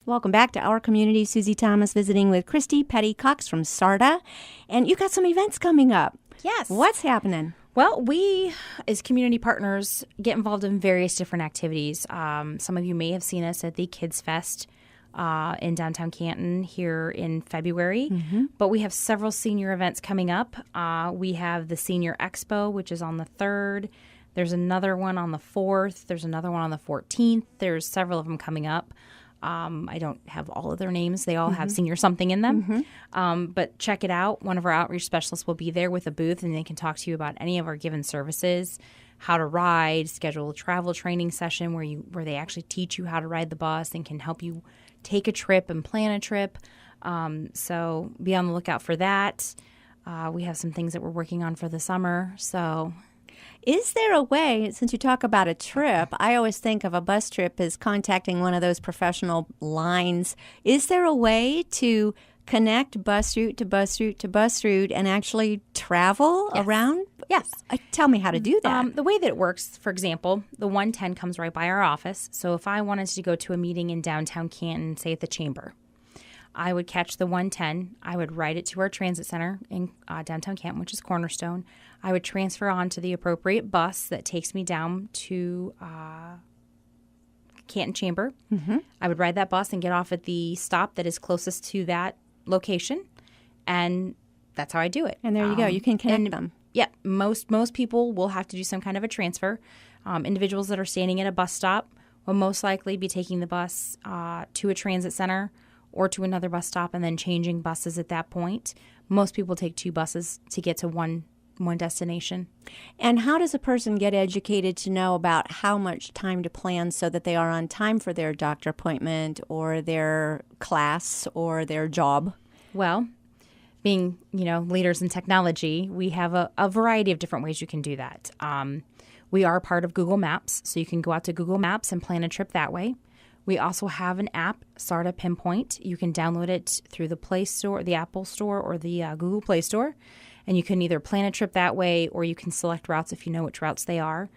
Welcome back to Our Community. Susie Thomas visiting with Christy Petty-Cox from SARTA. And you got some events coming up. Yes. What's happening? Well, we, as community partners, get involved in various different activities. Some of you may have seen us at the Kids Fest in downtown Canton here in February. But we have several senior events coming up. We have the Senior Expo, which is on the 3rd. There's another one on the 4th. There's another one on the 14th. There's several of them coming up. I don't have all of their names. They all have senior something in them. But check it out. One of our outreach specialists will be there with a booth, and they can talk to you about any of our given services, how to ride, schedule a travel training session where they actually teach you how to ride the bus and can help you take a trip and plan a trip. So be on the lookout for that. We have some things that we're working on for the summer. So is there a way, since you talk about a trip, I always think of a bus trip as contacting one of those professional lines. Is there a way to connect bus route to bus route to bus route and actually travel around? Yes. Tell me how to do that. The way that it works, for example, the 110 comes right by our office. So if I wanted to go to a meeting in downtown Canton, say at the Chamber, I would catch the 110. I would ride it to our transit center in downtown Canton, which is Cornerstone. I would transfer on to the appropriate bus that takes me down to Canton Chamber. I would ride that bus and get off at the stop that is closest to that location, and that's how I do it. And there you go. You can connect them. Yeah, most people will have to do some kind of a transfer. Individuals that are standing at a bus stop will most likely be taking the bus to a transit center or to another bus stop and then changing buses at that point. Most people take 2 buses to get to one destination. And how does a person get educated to know about how much time to plan so that they are on time for their doctor appointment or their class or their job? Well, being, leaders in technology, we have a variety of different ways you can do that. We are part of Google Maps, so you can go out to Google Maps and plan a trip that way. We also have an app, SARTA Pinpoint. You can download it through the Play Store, the Apple Store, or the Google Play Store. And you can either plan a trip that way or you can select routes if you know which routes they are.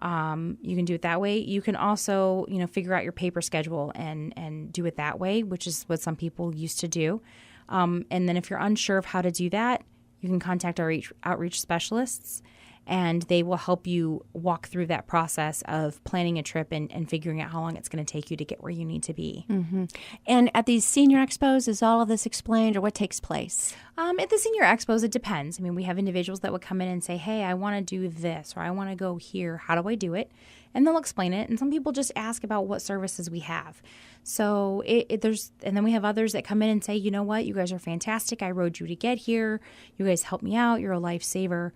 You can do it that way. You can also, figure out your paper schedule and do it that way, which is what some people used to do. And then if you're unsure of how to do that, you can contact our outreach specialists, and they will help you walk through that process of planning a trip and figuring out how long it's going to take you to get where you need to be. And at these senior expos, is all of this explained, or what takes place? At the senior expos, it depends. We have individuals that would come in and say, hey, I want to do this, or I want to go here. How do I do it? And they'll explain it. And some people just ask about what services we have. So and then we have others that come in and say, you know what, you guys are fantastic. I rode you to get here. You guys helped me out. You're a lifesaver.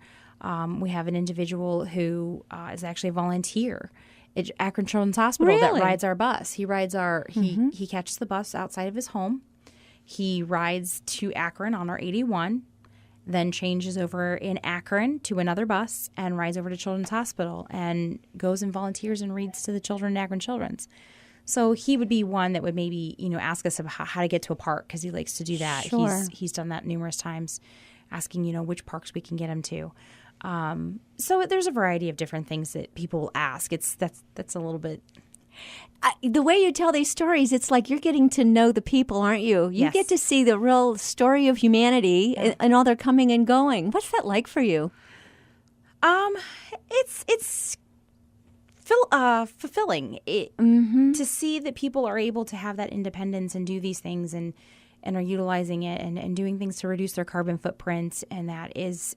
We have an individual who is actually a volunteer at Akron Children's Hospital that rides our bus. He rides he catches the bus outside of his home. He rides to Akron on our 81, then changes over in Akron to another bus and rides over to Children's Hospital and goes and volunteers and reads to the children at Akron Children's. So he would be one that would maybe, ask us about how to get to a park because he likes to do that. Sure. He's done that numerous times, asking, which parks we can get him to. So there's a variety of different things that people will ask. That's a little bit. The way you tell these stories, it's like you're getting to know the people, aren't you? You get to see the real story of humanity and all their coming and going. What's that like for you? It's fulfilling to see that people are able to have that independence and do these things and are utilizing it and doing things to reduce their carbon footprint, and that is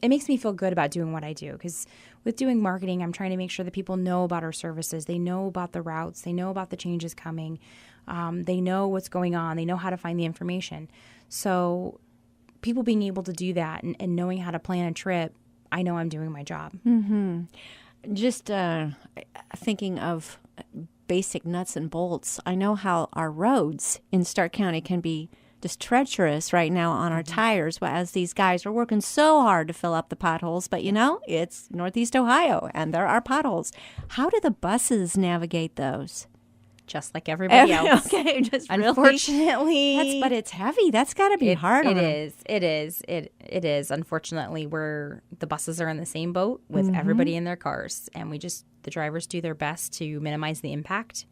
it makes me feel good about doing what I do, because with doing marketing, I'm trying to make sure that people know about our services. They know about the routes. They know about the changes coming. They know what's going on. They know how to find the information. So people being able to do that and knowing how to plan a trip, I know I'm doing my job. Just thinking of basic nuts and bolts, I know how our roads in Stark County can be just treacherous right now on our tires, as these guys are working so hard to fill up the potholes. But, it's Northeast Ohio, and there are potholes. How do the buses navigate those? just like everybody else. Okay, just Unfortunately, really, but it's heavy. That's got to be hard. It is. Unfortunately, the buses are in the same boat with everybody in their cars, and the drivers do their best to minimize the impact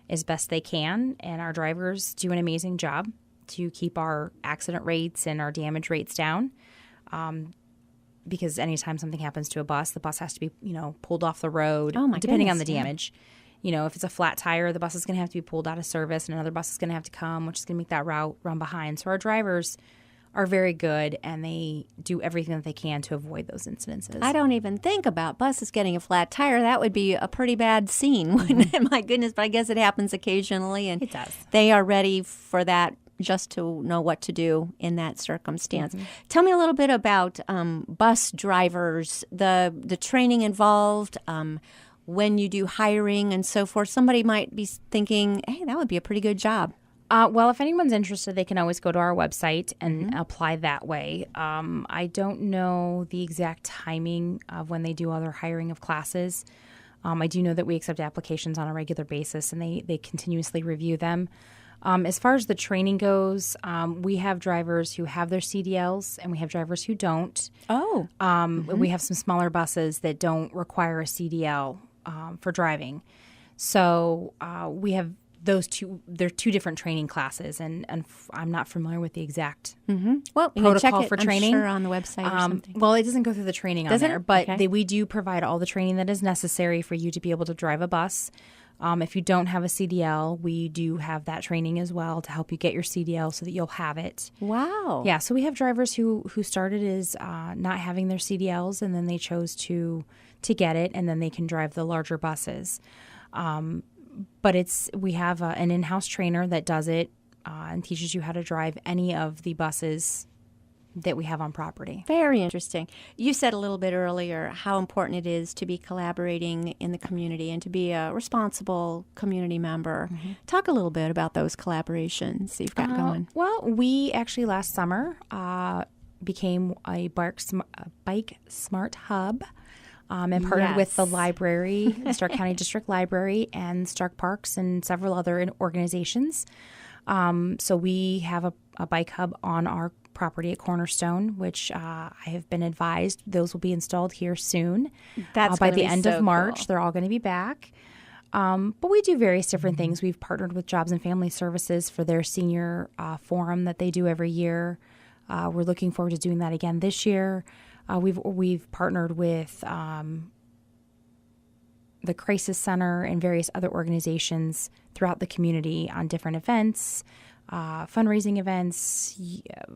as best they can, and our drivers do an amazing job to keep our accident rates and our damage rates down. Because anytime something happens to a bus, the bus has to be, pulled off the road, depending on the damage. If it's a flat tire, the bus is going to have to be pulled out of service, and another bus is going to have to come, which is going to make that route run behind. So our drivers are very good, and they do everything that they can to avoid those incidences. I don't even think about buses getting a flat tire. That would be a pretty bad scene, wouldn't it? My goodness, but I guess it happens occasionally, and it does. They are ready for that, just to know what to do in that circumstance. Tell me a little bit about bus drivers, the training involved, when you do hiring and so forth. Somebody might be thinking, hey, that would be a pretty good job. Well, if anyone's interested, they can always go to our website and apply that way. I don't know the exact timing of when they do other hiring of classes. I do know that we accept applications on a regular basis, and they continuously review them. As far as the training goes, we have drivers who have their CDLs, and we have drivers who don't. Oh. We have some smaller buses that don't require a CDL for driving. So we have those two. They're two different training classes, and I'm not familiar with the exact Well, you can protocol check it, for training. I'm sure, on the website or something. Well, it doesn't go through the training Does on it? there, but Okay. we do provide all the training that is necessary for you to be able to drive a bus. If you don't have a CDL, we do have that training as well to help you get your CDL so that you'll have it. Wow. Yeah, so we have drivers who started as not having their CDLs, and then they chose to get it, and then they can drive the larger buses. But we have an in-house trainer that does it and teaches you how to drive any of the buses that we have on property. Very interesting. You said a little bit earlier how important it is to be collaborating in the community and to be a responsible community member. Talk a little bit about those collaborations that you've got going. Well, we actually last summer became a bike smart hub and partnered with the library, the Stark County District Library, and Stark Parks and several other organizations. So we have a bike hub on our property at Cornerstone, which I have been advised those will be installed here soon. That's by the end so of March. cool. They're all going to be back. But we do various different things. We've partnered with Jobs and Family Services for their senior forum that they do every year. We're looking forward to doing that again this year. We've partnered with the Crisis Center and various other organizations throughout the community on different events, fundraising events,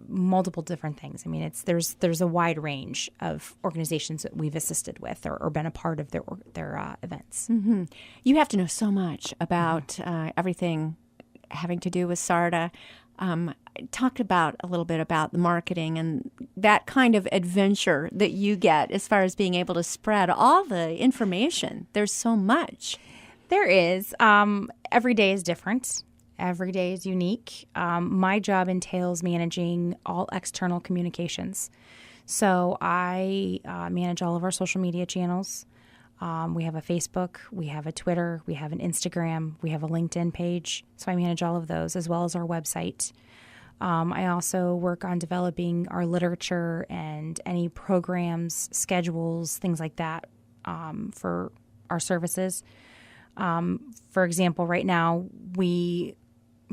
multiple different things. I mean, there's a wide range of organizations that we've assisted with or been a part of their events. You have to know so much about everything having to do with SARTA. Talked about a little bit about the marketing and that kind of adventure that you get as far as being able to spread all the information. There's so much. There is. Every day is different. Every day is unique. My job entails managing all external communications. So I manage all of our social media channels. We have a Facebook, we have a Twitter, we have an Instagram, we have a LinkedIn page. So I manage all of those as well as our website. I also work on developing our literature and any programs, schedules, things like that for our services. For example, right now we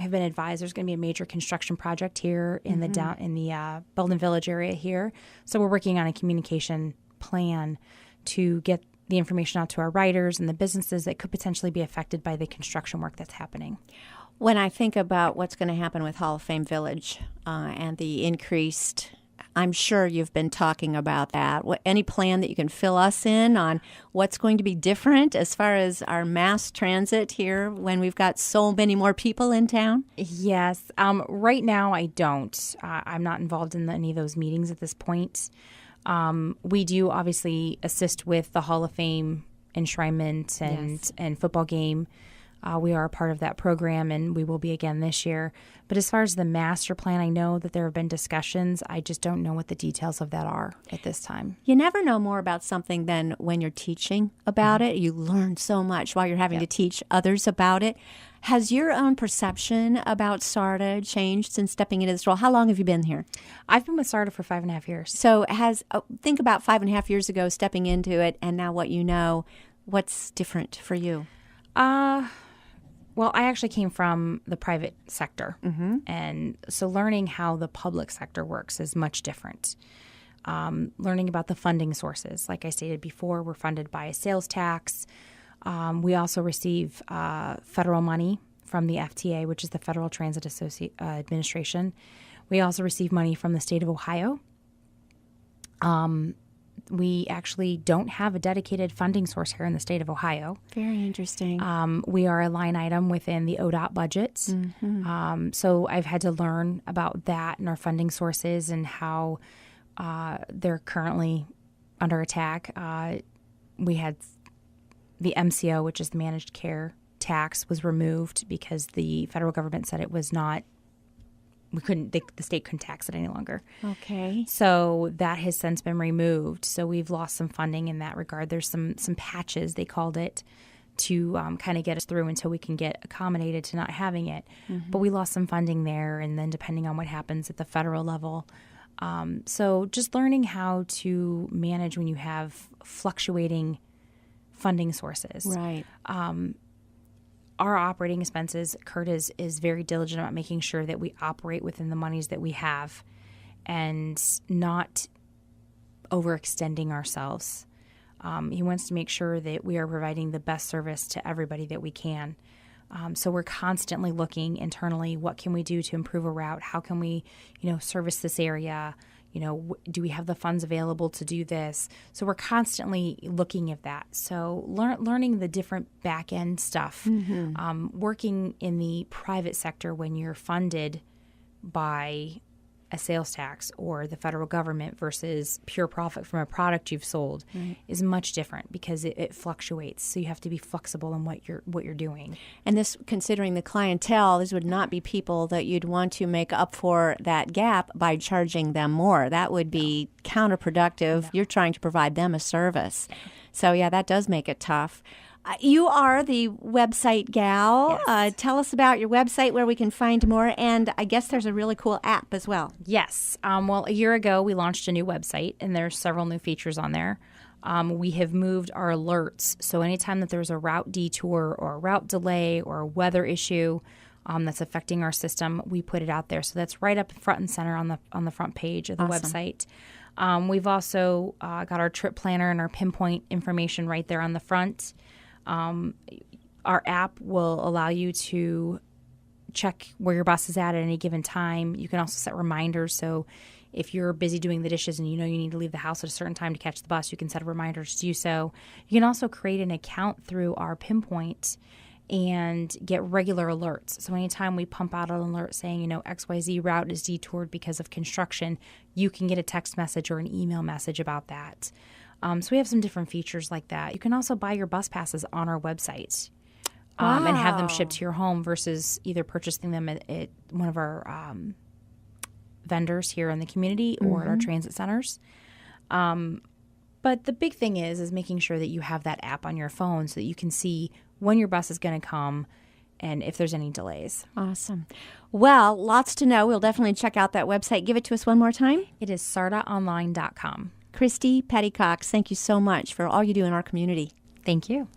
have been advised there's going to be a major construction project here in the Belden Village area here. So we're working on a communication plan to get the information out to our riders and the businesses that could potentially be affected by the construction work that's happening. When I think about what's going to happen with Hall of Fame Village and the increased, I'm sure you've been talking about that. Any plan that you can fill us in on what's going to be different as far as our mass transit here when we've got so many more people in town? Yes. Right now I don't. I'm not involved in any of those meetings at this point. We do obviously assist with the Hall of Fame enshrinement and football game. We are a part of that program, and we will be again this year. But as far as the master plan, I know that there have been discussions. I just don't know what the details of that are at this time. You never know more about something than when you're teaching about it. You learn so much while you're having to teach others about it. Has your own perception about SARTA changed since stepping into this role? How long have you been here? I've been with SARTA for 5.5 years. So think about 5.5 years ago stepping into it and now what you know. What's different for you? Well, I actually came from the private sector, and so learning how the public sector works is much different. Learning about the funding sources. Like I stated before, we're funded by a sales tax. We also receive federal money from the FTA, which is the Federal Transit Administration. We also receive money from the state of Ohio. We actually don't have a dedicated funding source here in the state of Ohio. Very interesting. We are a line item within the ODOT budget. So I've had to learn about that and our funding sources and how they're currently under attack. We had the MCO, which is the managed care tax, was removed because the federal government said it was not. The state couldn't tax it any longer. Okay. So that has since been removed. So we've lost some funding in that regard. There's some patches, they called it, to kind of get us through until we can get accommodated to not having it. But we lost some funding there, and then depending on what happens at the federal level. So just learning how to manage when you have fluctuating funding sources. Right. Our operating expenses, Kurt is very diligent about making sure that we operate within the monies that we have and not overextending ourselves. He wants to make sure that we are providing the best service to everybody that we can. So we're constantly looking internally, what can we do to improve a route? How can we, service this area? Do we have the funds available to do this? So we're constantly looking at that. So learning the different back end stuff, working in the private sector when you're funded by a sales tax or the federal government versus pure profit from a product you've sold is much different because it fluctuates. So you have to be flexible in what you're doing. And this, considering the clientele, these would not be people that you'd want to make up for that gap by charging them more. That would be counterproductive. No. You're trying to provide them a service. So yeah, that does make it tough. You are the website gal. Yes. Tell us about your website, where we can find more, and I guess there's a really cool app as well. Yes. Well, a year ago, we launched a new website, and there's several new features on there. We have moved our alerts, so anytime that there's a route detour or a route delay or a weather issue that's affecting our system, we put it out there. So that's right up front and center on the front page of the website. We've also got our trip planner and our pinpoint information right there on the front. Our app will allow you to check where your bus is at any given time. You can also set reminders. So if you're busy doing the dishes and you need to leave the house at a certain time to catch the bus, you can set a reminder to do so. You can also create an account through our pinpoint and get regular alerts. So anytime we pump out an alert saying, XYZ route is detoured because of construction, you can get a text message or an email message about that. So we have some different features like that. You can also buy your bus passes on our website and have them shipped to your home versus either purchasing them at one of our vendors here in the community or at our transit centers. But the big thing is making sure that you have that app on your phone so that you can see when your bus is going to come and if there's any delays. Awesome. Well, lots to know. We'll definitely check out that website. Give it to us one more time. It is sartaonline.com. Christy Pettycox, thank you so much for all you do in our community. Thank you.